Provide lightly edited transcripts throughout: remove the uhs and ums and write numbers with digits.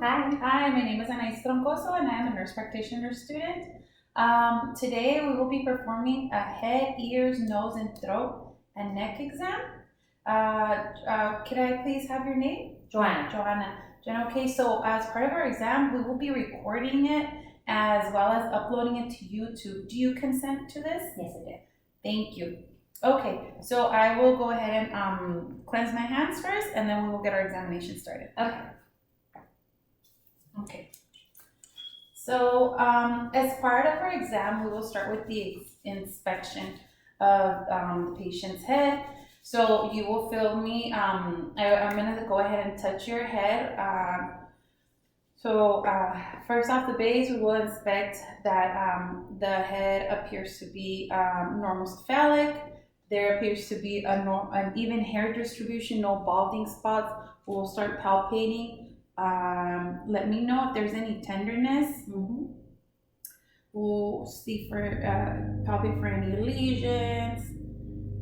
Hi. Hi, my name is Anais Troncoso and I am a nurse practitioner student. Today we will be performing a head, ears, nose, and throat and neck exam. Could I please have your name? Joanna. Joanna, okay, so as part of our exam, we will be recording it as well as uploading it to YouTube. Do you consent to this? Yes, I do. Thank you. Okay, so I will go ahead and cleanse my hands first and then we will get our examination started. Okay. So as part of our exam, we will start with the inspection of the patient's head. So you will feel me, I'm gonna go ahead and touch your head. First off the base, we will inspect that the head appears to be normal cephalic. There appears to be an even hair distribution, no balding spots. We will start palpating. Let me know if there's any tenderness. We'll see for palpate for any lesions.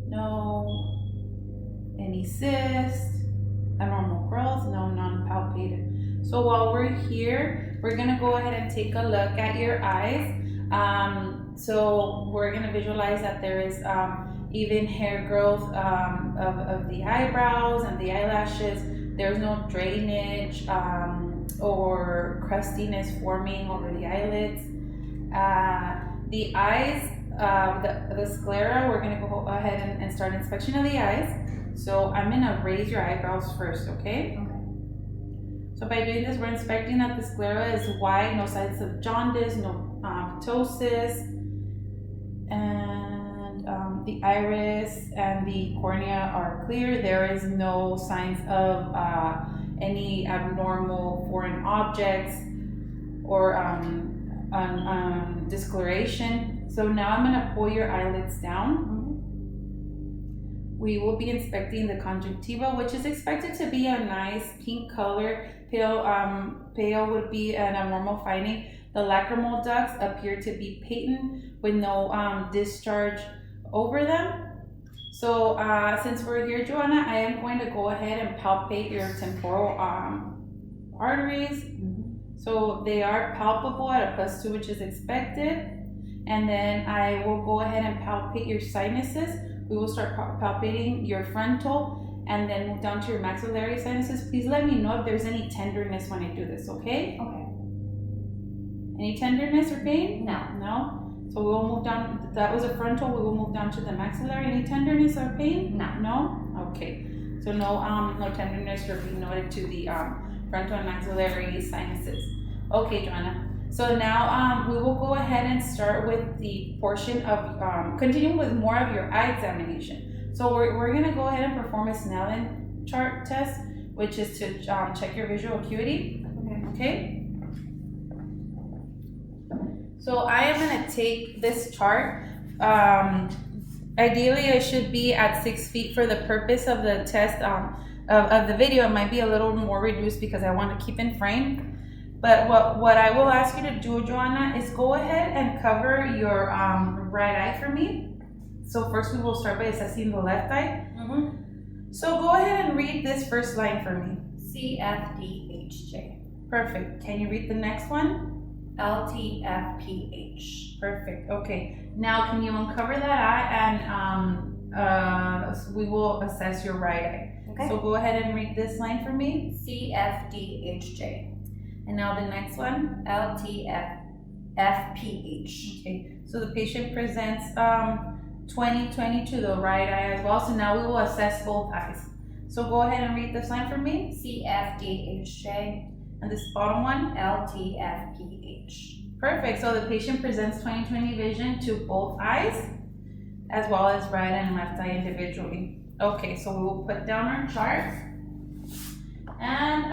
No. Any cysts. Abnormal growth. No, non-palpated. So while we're here, we're gonna go ahead and take a look at your eyes. So we're gonna visualize that there is even hair growth of the eyebrows and the eyelashes. There's no drainage or crustiness forming over the eyelids. The eyes, the sclera, we're going to go ahead and start inspection of the eyes. So I'm going to raise your eyebrows first, okay? Okay. So by doing this, we're inspecting that the sclera is wide, no signs of jaundice, no ptosis, and the iris and the cornea are clear. There is no signs of any abnormal foreign objects or discoloration. So now I'm going to pull your eyelids down. We will be inspecting the conjunctiva, which is expected to be a nice pink color. Pale would be an abnormal finding. The lacrimal ducts appear to be patent with no discharge over them. So since we're here, Joanna, I am going to go ahead and palpate your temporal arteries. So they are palpable at a +2, which is expected. And then I will go ahead and palpate your sinuses. We will start palpating your frontal and then move down to your maxillary sinuses. Please let me know if there's any tenderness when I do this, okay? Okay. Any tenderness or pain? No. No? So we will move down, that was a frontal, we will move down to the maxillary. Any tenderness or pain? No. No? Okay. So no tenderness or being noted to the frontal and maxillary sinuses. Okay, Joanna. So now we will go ahead and start with the portion of, continuing with more of your eye examination. So we're gonna go ahead and perform a Snellen chart test, which is to check your visual acuity. Okay? So I am gonna take this chart. Ideally, I should be at 6 feet for the purpose of the test of the video. It might be a little more reduced because I want to keep in frame. But what I will ask you to do, Joanna, is go ahead and cover your right eye for me. So first we will start by assessing the left eye. So go ahead and read this first line for me. CFDHJ. Perfect. Can you read the next one? LTFPH. Perfect. Okay. Now can you uncover that eye and we will assess your right eye. Okay. So go ahead and read this line for me. CFDHJ. And now the next one. LTFPH. Okay. So the patient presents 20/20 to the right eye as well. So now we will assess both eyes. So go ahead and read this line for me. CFDHJ. And this bottom one. LTFPH. Perfect. So the patient presents 20/20 vision to both eyes, as well as right and left eye individually. Okay, so we will put down our chart. And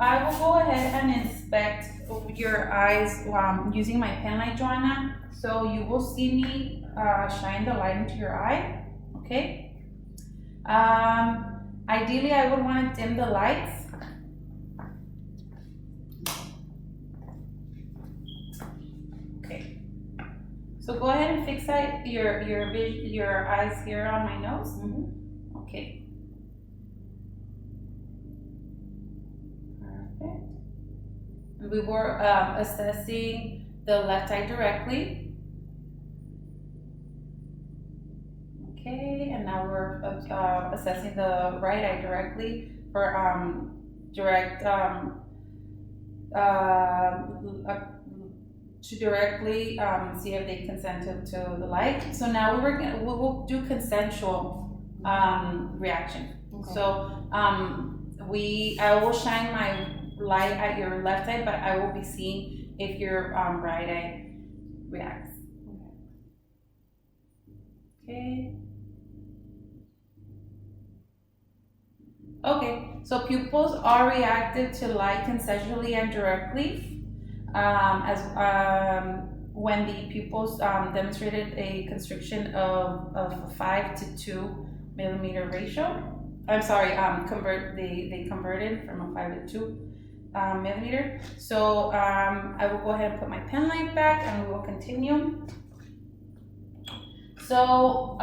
I will go ahead and inspect your eyes using my pen light, Joanna. So you will see me shine the light into your eye, okay? Ideally, I would want to dim the lights. Okay. So go ahead and fixate your eyes here on my nose. Okay. Perfect. We were assessing the left eye directly. Okay, and now we're assessing the right eye directly for direct to directly see if they consent to the light. So now we will do consensual reaction. Okay. So I will shine my light at your left eye, but I will be seeing if your right eye reacts. Okay. Okay, so pupils are reactive to light consensually and directly, as when the pupils demonstrated a constriction of 5 to 2 millimeter ratio. I'm sorry, they converted from a 5 to 2 millimeter. So I will go ahead and put my pen light back, and we will continue. So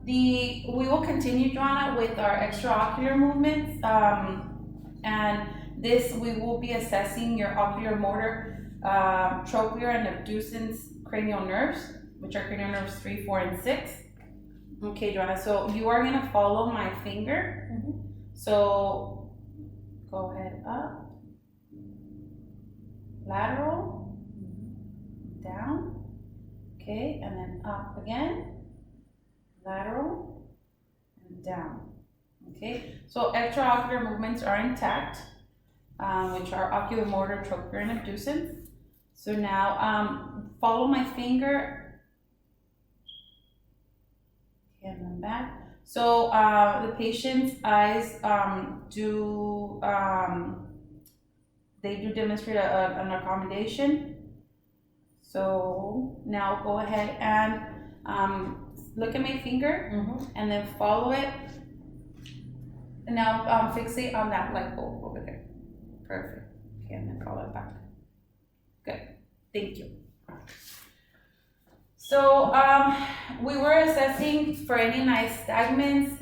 we will continue, Joanna, with our extraocular movements, and this we will be assessing your ocular motor, trochlear and abducens cranial nerves, which are cranial nerves 3, 4, and 6. Okay, Joanna, so you are gonna follow my finger. So go ahead up, lateral, down, okay, and then up again, lateral, and down. Okay, so extraocular movements are intact, which are oculomotor, trochlear, and abducens. So now follow my finger, and then back. So the patient's eyes they do demonstrate an accommodation. So now go ahead and look at my finger, and then follow it. And now fixate on that light bulb over there. Perfect. Okay, and then follow it back. Good. Thank you. So we were assessing for any nystagments,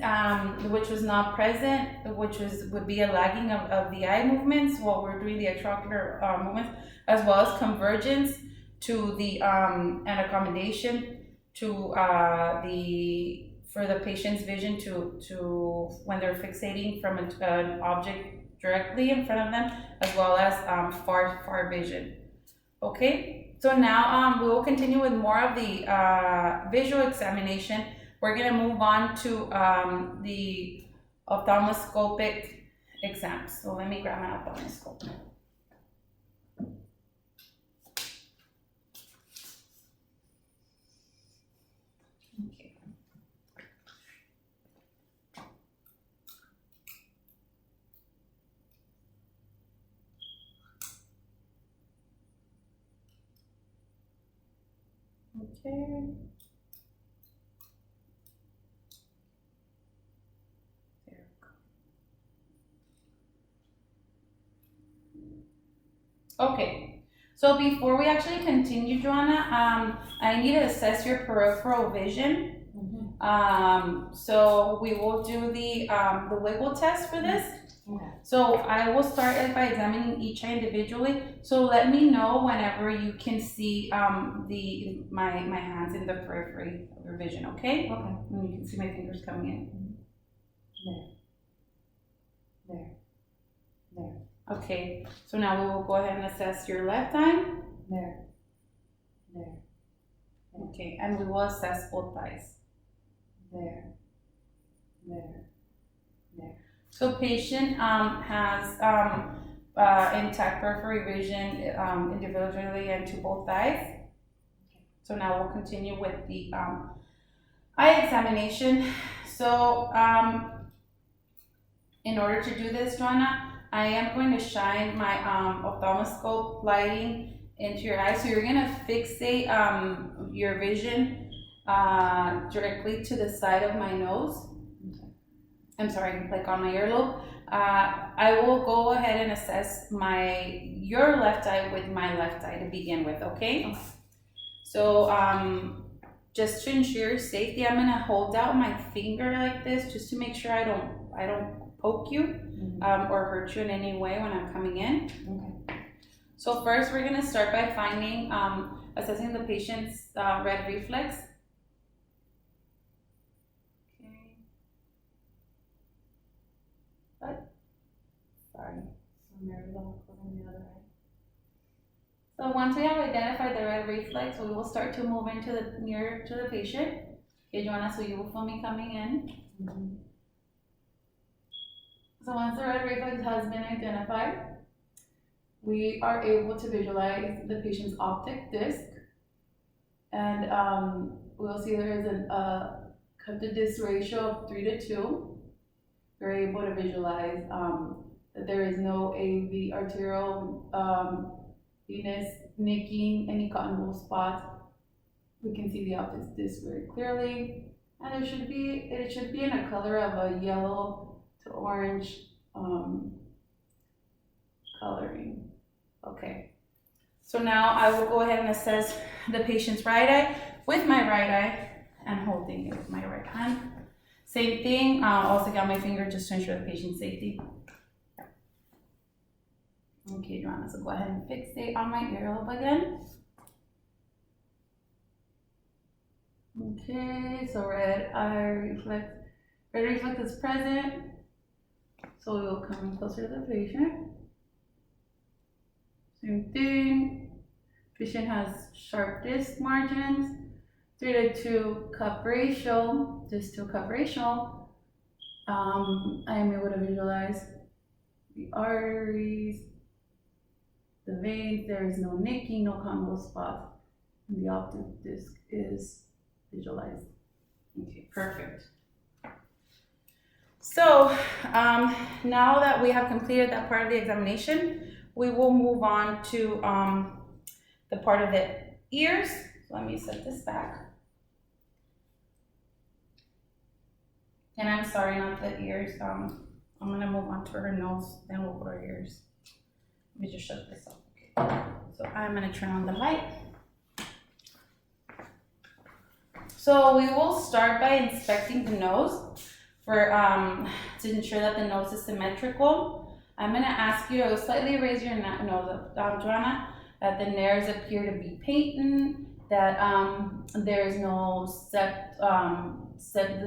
which was not present, which would be a lagging of the eye movements while we're doing the extraocular movements, as well as convergence to the and accommodation to for the patient's vision to when they're fixating from an object directly in front of them, as well as far vision. Okay, so now we will continue with more of the visual examination. We're going to move on to the ophthalmoscopic exams. So let me grab my ophthalmoscope. Okay. There we go. Okay. So before we actually continue, Joanna, I need to assess your peripheral vision. So we will do the wiggle test for this. Okay. So I will start by examining each eye individually. So let me know whenever you can see my hands in the periphery of your vision, okay? Okay. And you can see my fingers coming in. There. Okay, so now we will go ahead and assess your left eye. There. Okay, and we will assess both eyes. There. So patient has intact periphery vision individually and to both eyes. So now we'll continue with the eye examination. So in order to do this, Joanna, I am going to shine my ophthalmoscope lighting into your eye. So you're going to fixate your vision directly to the side of my nose. I'm sorry, like on my earlobe. I will go ahead and assess your left eye with my left eye to begin with, okay? So just to ensure safety, I'm gonna hold out my finger like this just to make sure I don't poke you or hurt you in any way when I'm coming in. Okay. So first, we're gonna start by finding, assessing the patient's red reflex. Okay. What? Sorry, I'm nervous. I'm closing the other eye. So once we have identified the red reflex, we will start to move into the near to the patient. Okay, Joanna, so you will feel me coming in. Mm-hmm. So once the red reflex has been identified, we are able to visualize the patient's optic disc, and we'll see there is a cut to disc ratio of 3:2. We're able to visualize that there is no AV arterial venous nicking, any cotton wool spots. We can see the optic disc very clearly, and it should be in a color of a yellow to orange coloring. Okay. So now I will go ahead and assess the patient's right eye with my right eye and holding it with my right hand. Same thing, also got my finger just to ensure the patient's safety. Okay, Joanna, so go ahead and fixate on my earlobe again. Okay, so red reflex is present. So we will come in closer to the patient. Same thing. Patient has sharp disc margins, 3:2 cup ratio, disc to cup ratio. I am able to visualize the arteries, the veins. There is no nicking, no combo spots, and the optic disc is visualized. Okay, perfect. So now that we have completed that part of the examination, we will move on to the part of the ears. So let me set this back. And I'm sorry, not the ears. I'm gonna move on to her nose, then we'll go to her ears. Let me just shut this off. Okay. So I'm gonna turn on the light. So we will start by inspecting the nose for to ensure that the nose is symmetrical. I'm gonna ask you to slightly raise your nose up, Joanna, that the nares appear to be patent, that there is no the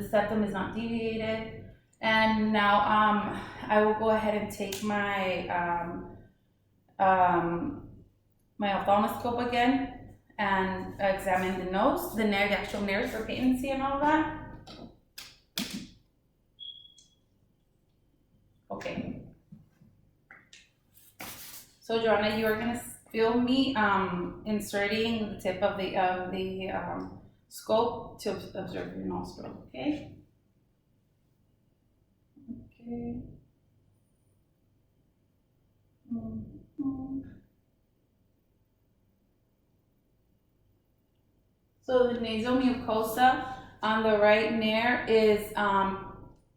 septum is not deviated. And now I will go ahead and take my my ophthalmoscope again and examine the nose, the actual nares for patency and all that. Okay. So Joanna, you are gonna feel me inserting the tip of the scope to observe your nostril. Okay. Okay. So the nasal mucosa on the right nair is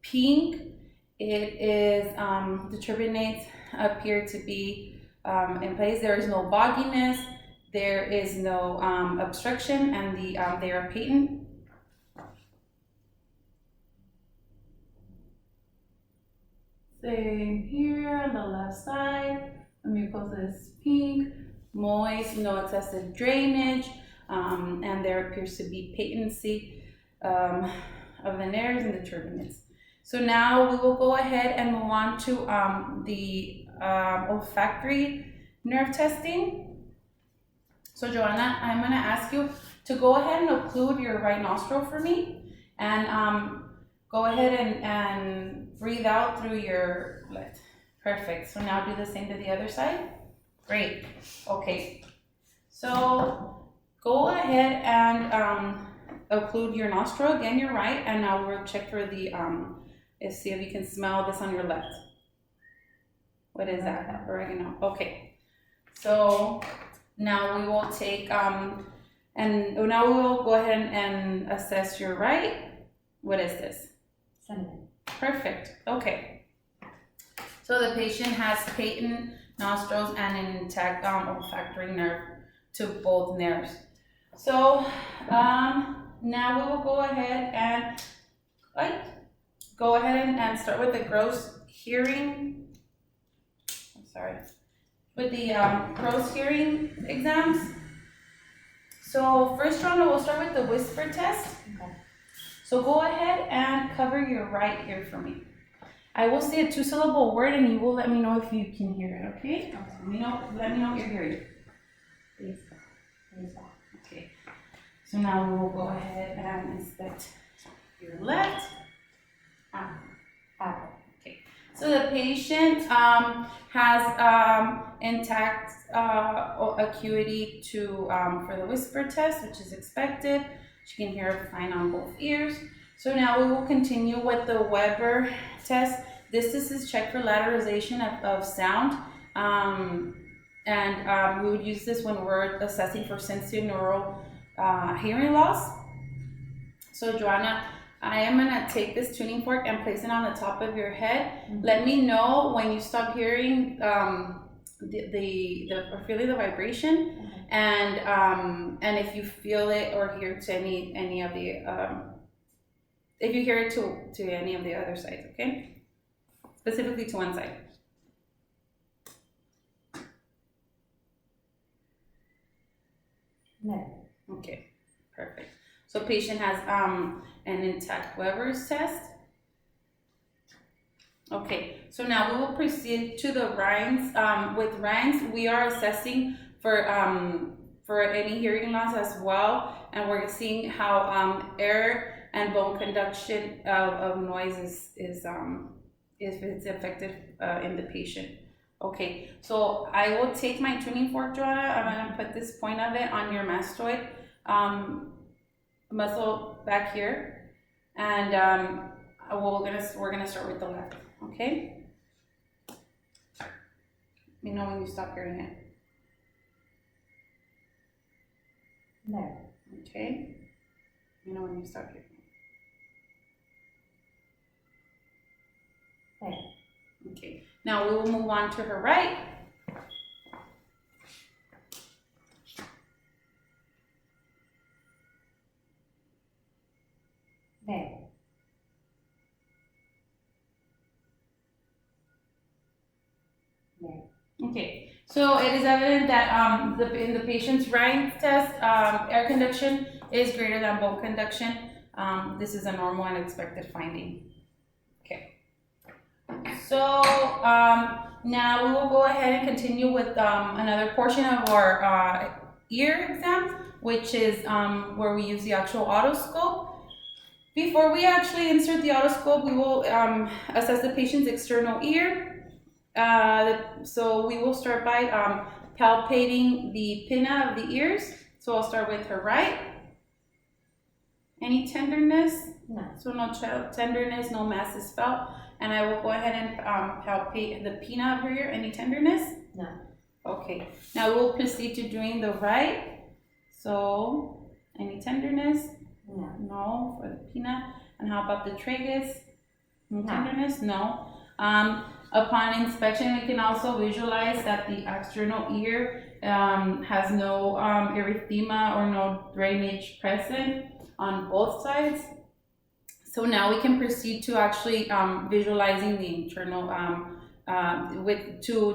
pink. It is the turbinates appear to be in place. There is no bogginess. There is no obstruction, and they are patent. Same here on the left side. The mucosa is pink, moist, no excessive drainage, and there appears to be patency of the nares and the turbinates. So now we will go ahead and move on to the olfactory nerve testing. So Joanna, I'm going to ask you to go ahead and occlude your right nostril for me, and go ahead and breathe out through your left. Perfect. So now do the same to the other side. Great. Okay. So go ahead and occlude your nostril. Again, your right, and now we'll check for the see if you can smell this on your left. What is that? Oregano. Okay. So now we will take and now we will go ahead and assess your right. What is this? Cinnamon. Perfect. Okay. So the patient has patent nostrils and an intact olfactory nerve to both nares. So now we will go ahead and start with the gross hearing. I'm sorry. with the crow's hearing exams. So first round, we'll start with the whisper test. Okay. So go ahead and cover your right ear for me. I will say a 2-syllable word and you will let me know if you can hear it, okay? Let me know what you're hearing. Okay. So now we will go ahead and inspect your left. Apple. Okay. So the patient has intact acuity to for the whisper test, which is expected. She can hear fine on both ears. So now we will continue with the Weber test. This is check for lateralization of sound. We would use this when we're assessing for sensorineural hearing loss. So Joanna, I am gonna take this tuning fork and place it on the top of your head. Mm-hmm. Let me know when you stop hearing or feeling the vibration, Okay. and if you feel it or hear to any of the if you hear it to any of the other sides, okay? Specifically to one side. No. Okay, perfect. So patient has an intact Weber's test. Okay, so now we will proceed to the Rhines. With Rhines, we are assessing for any hearing loss as well, and we're seeing how air and bone conduction of noise is if it's effective in the patient. Okay, so I will take my tuning fork, Joanna. I'm gonna put this point of it on your mastoid muscle back here, and we're gonna start with the left. Okay. Let me know when you stop hearing it. No. Okay. Let me know when you stop hearing it. No. Okay. Now we will move on to her right. No. No. Okay. So it is evident that in the patient's right test, air conduction is greater than bone conduction. This is a normal and expected finding. Okay. So now we will go ahead and continue with another portion of our ear exam, which is where we use the actual otoscope. Before we actually insert the otoscope, we will assess the patient's external ear. So we will start by palpating the pinna of the ears. So I'll start with her right. Any tenderness? No. So no tenderness, no mass is felt. And I will go ahead and palpate the pinna of her ear. Any tenderness? No. Okay. Now we'll proceed to doing the right. So any tenderness? No. No, for the pinna. And how about the tragus? No No. tenderness? No. Upon inspection, we can also visualize that the external ear has no erythema or no drainage present on both sides. So now we can proceed to actually visualizing the internal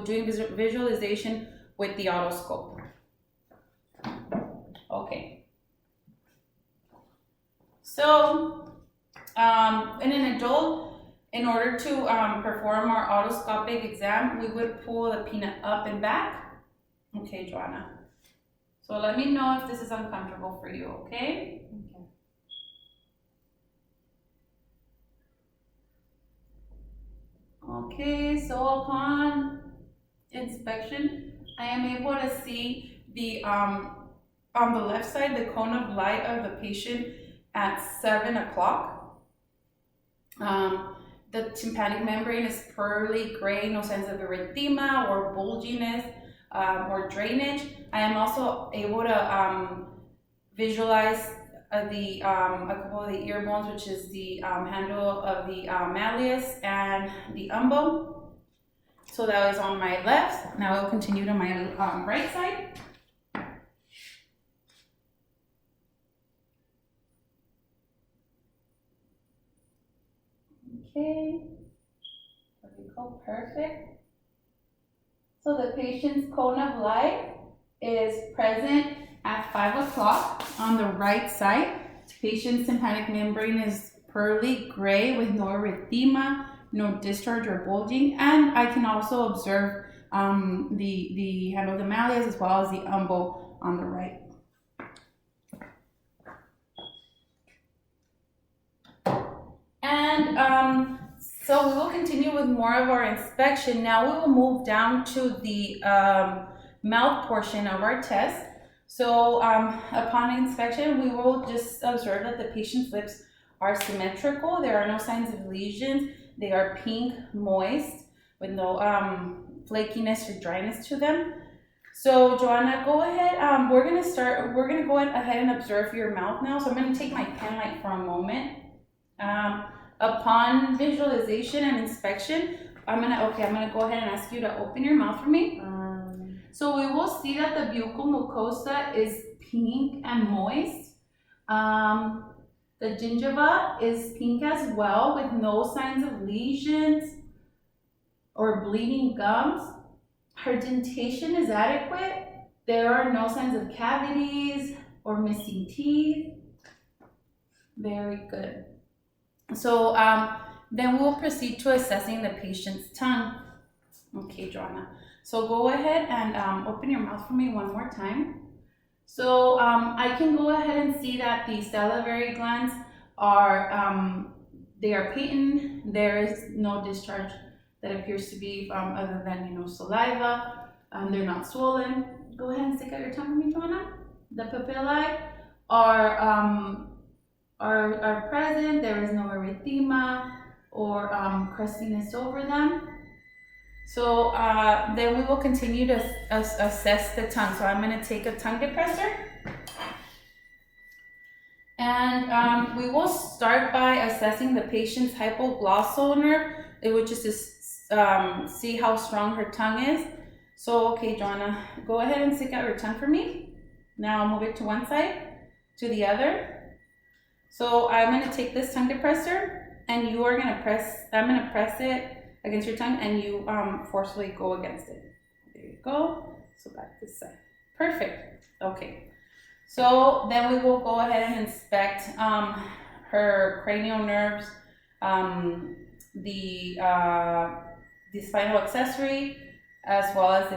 doing visualization with the otoscope. Okay. So in an adult, in order to perform our otoscopic exam, we would pull the pinna up and back. Okay, Joanna. So let me know if this is uncomfortable for you, okay? Okay. Okay, so upon inspection, I am able to see the on the left side, the cone of light of the patient at 7 o'clock. The tympanic membrane is pearly gray, no signs of erythema or bulginess or drainage. I am also able to visualize a couple of the ear bones, which is the handle of the malleus and the umbo. So that was on my left. Now I will continue to my right side. Okay, there we go, perfect. So So the patient's cone of light is present at 5 o'clock on the right side. Patient's tympanic membrane is pearly gray with no erythema, no discharge or bulging, and I can also observe the handle of the malleus as well as the umbo on the right. And so we will continue with more of our inspection. Now we will move down to the mouth portion of our test. So upon inspection, we will just observe that the patient's lips are symmetrical. There are no signs of lesions. They are pink, moist, with no flakiness or dryness to them. So Joanna, go ahead. We're gonna go ahead and observe your mouth now. So I'm gonna take my pen light for a moment. Upon visualization and inspection, I'm gonna go ahead and ask you to open your mouth for me. So we will see that the buccal mucosa is pink and moist. The gingiva is pink as well with no signs of lesions or bleeding gums. Her dentation is adequate. There are no signs of cavities or missing teeth. Very good. So then we'll proceed to assessing the patient's tongue. Okay, Joanna. So go ahead and open your mouth for me one more time. So I can go ahead and see that the salivary glands are they are patent. There is no discharge that appears to be other than saliva. They're not swollen. Go ahead and stick out your tongue for me, Joanna. The papillae are present. There is no erythema or crustiness over them. So then we will continue to assess the tongue. So I'm going to take a tongue depressor. And we will start by assessing the patient's hypoglossal nerve, which is to see how strong her tongue is. So, okay, Joanna, go ahead and stick out your tongue for me. Now I'll move it to one side, to the other. So I'm going to take this tongue depressor, and I'm going to press it against your tongue, and you forcefully go against it. There you go. So back this side. Perfect. Okay. So then we will go ahead and inspect her cranial nerves, the spinal accessory, as well as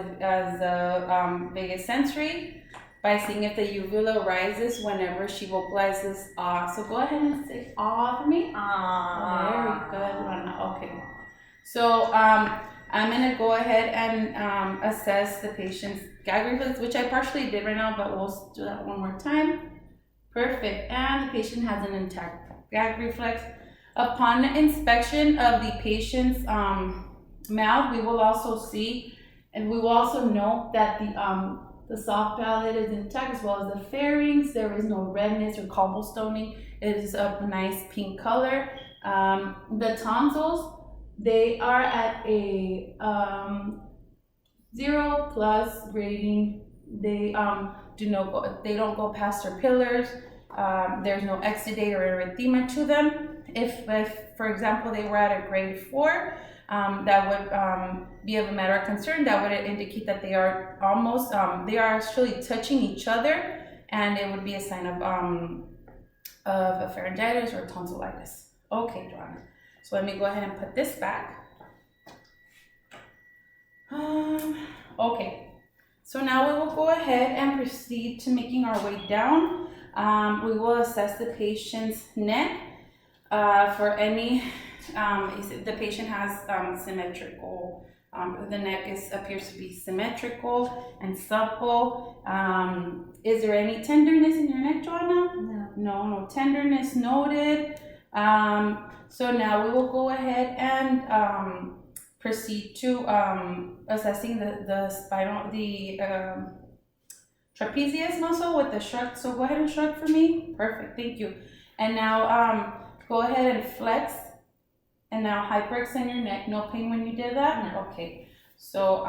the vagus sensory, by seeing if the uvula rises whenever she vocalizes ah. So go ahead and say ah for me. Ah. Very good, Lana. Okay. So I'm gonna go ahead and assess the patient's gag reflex, which I partially did right now, but we'll do that one more time. Perfect. And the patient has an intact gag reflex. Upon inspection of the patient's mouth, we will also see, and we will also note that the soft palate is intact, as well as the pharynx. There is no redness or cobblestoning. It is of nice pink color. The tonsils, they are at a 0+ grading. They don't go past her pillars. There's no exudate or erythema to them. If for example they were at a grade 4, that would be of a matter of concern. That would indicate that they are actually touching each other, and it would be a sign of a pharyngitis or tonsillitis. Okay, Joanna. So let me go ahead and put this back. Okay. So now we will go ahead and proceed to making our way down. We will assess the patient's neck for any. The patient has symmetrical. The neck appears to be symmetrical and supple. Is there any tenderness in your neck, Joanna? No tenderness noted. So now we will go ahead and proceed to assessing the spinal, the trapezius muscle with the shrug. So go ahead and shrug for me. Perfect, thank you. And now go ahead and flex. And now hyperextend your neck. No pain when you did that? No. Okay. So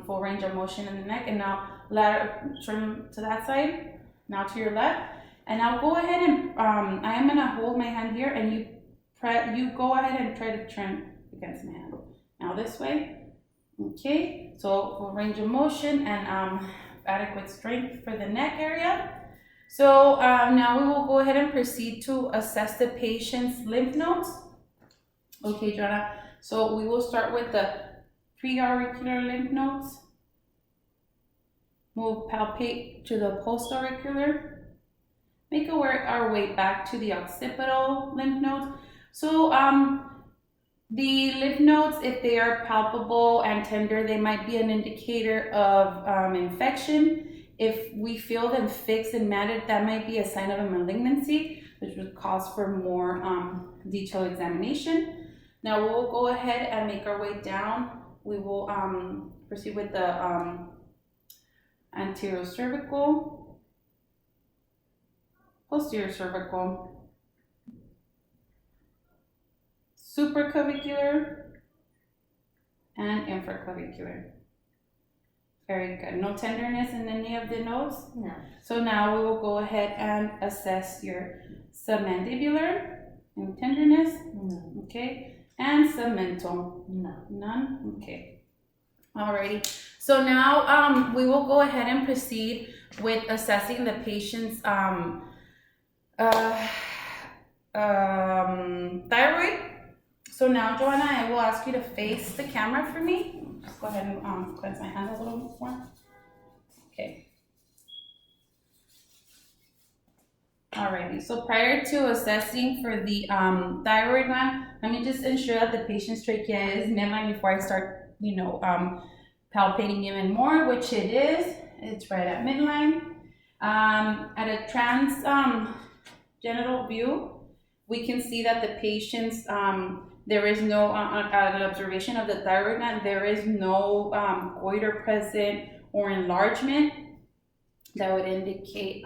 full range of motion in the neck. And now turn to that side. Now to your left. And now go ahead and I am gonna hold my hand here, and you go ahead and try to turn against my hand. Now this way. Okay, so for range of motion and adequate strength for the neck area. So now we will go ahead and proceed to assess the patient's lymph nodes. Okay, Joanna, so we will start with the preauricular lymph nodes. We'll palpate to the postauricular. Make our way back to the occipital lymph nodes. So the lymph nodes, if they are palpable and tender, they might be an indicator of infection. If we feel them fixed and matted, that might be a sign of a malignancy, which would cause for more detailed examination. Now we'll go ahead and make our way down. We will proceed with the anterior cervical, posterior cervical, supraclavicular, and infraclavicular. Very good. No tenderness in any of the nodes? No. So now we will go ahead and assess your submandibular. Any tenderness? No. Okay. And submental? No. None? Okay. Alrighty. So now we will go ahead and proceed with assessing the patient's thyroid. So now, Joanna, I will ask you to face the camera for me. Just go ahead and cleanse my hands a little more. Okay. Alrighty. So prior to assessing for the thyroid gland, let me just ensure that the patient's trachea is midline before I start, palpating even more, which it is. It's right at midline. At a transgenital view, we can see that the patient's there is no, an observation of the thyroid gland, there is no goiter present or enlargement that would indicate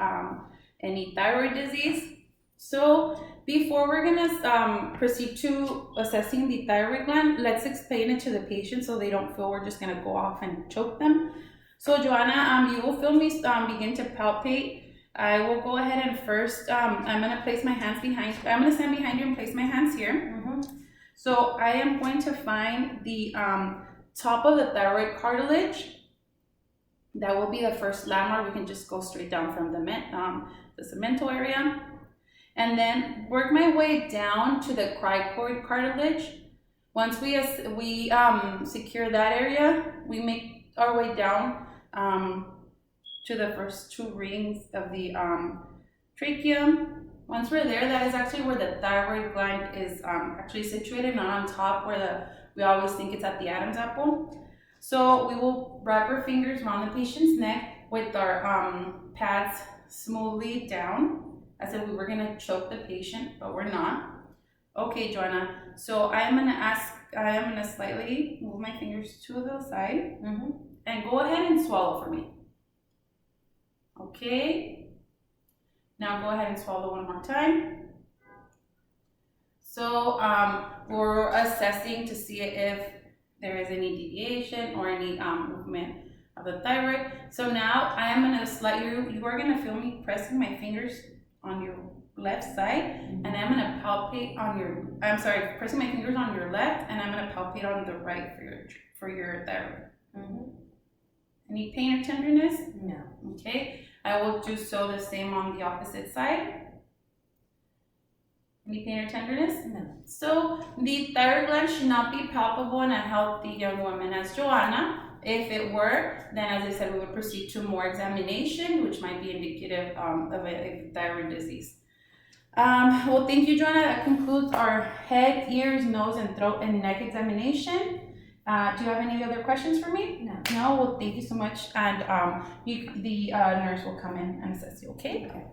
any thyroid disease. So before we're gonna proceed to assessing the thyroid gland, let's explain it to the patient so they don't feel we're just gonna go off and choke them. So Joanna, you will feel me begin to palpate. I will go ahead and first, I'm gonna place my hands behind, I'm gonna stand behind you and place my hands here. So I am going to find the top of the thyroid cartilage. That will be the first landmark. We can just go straight down from the segmental area. And then work my way down to the cricoid cartilage. Once we secure that area, we make our way down to the first two rings of the tracheum. Once we're there, that is actually where the thyroid gland is actually situated, not on top where we always think it's at the Adam's apple. So we will wrap our fingers around the patient's neck with our pads smoothly down. I said we were gonna choke the patient, but we're not. Okay, Joanna, so I am gonna slightly move my fingers to the side and go ahead and swallow for me. Okay. Now go ahead and swallow one more time. So we're assessing to see if there is any deviation or any movement of the thyroid. So now I am gonna you are gonna feel me pressing my fingers on your left side, and I'm gonna palpate on pressing my fingers on your left, and I'm gonna palpate on the right for your thyroid. Any pain or tenderness? No. Okay. I will do so the same on the opposite side. Any pain or tenderness? No. So the thyroid gland should not be palpable in a healthy young woman as Joanna. If it were, then as I said, we would proceed to more examination, which might be indicative of a thyroid disease. Well, thank you, Joanna. That concludes our head, ears, nose, and throat and neck examination. Do you have any other questions for me? No. No? Well, thank you so much. And the nurse will come in and assess you, okay? Okay.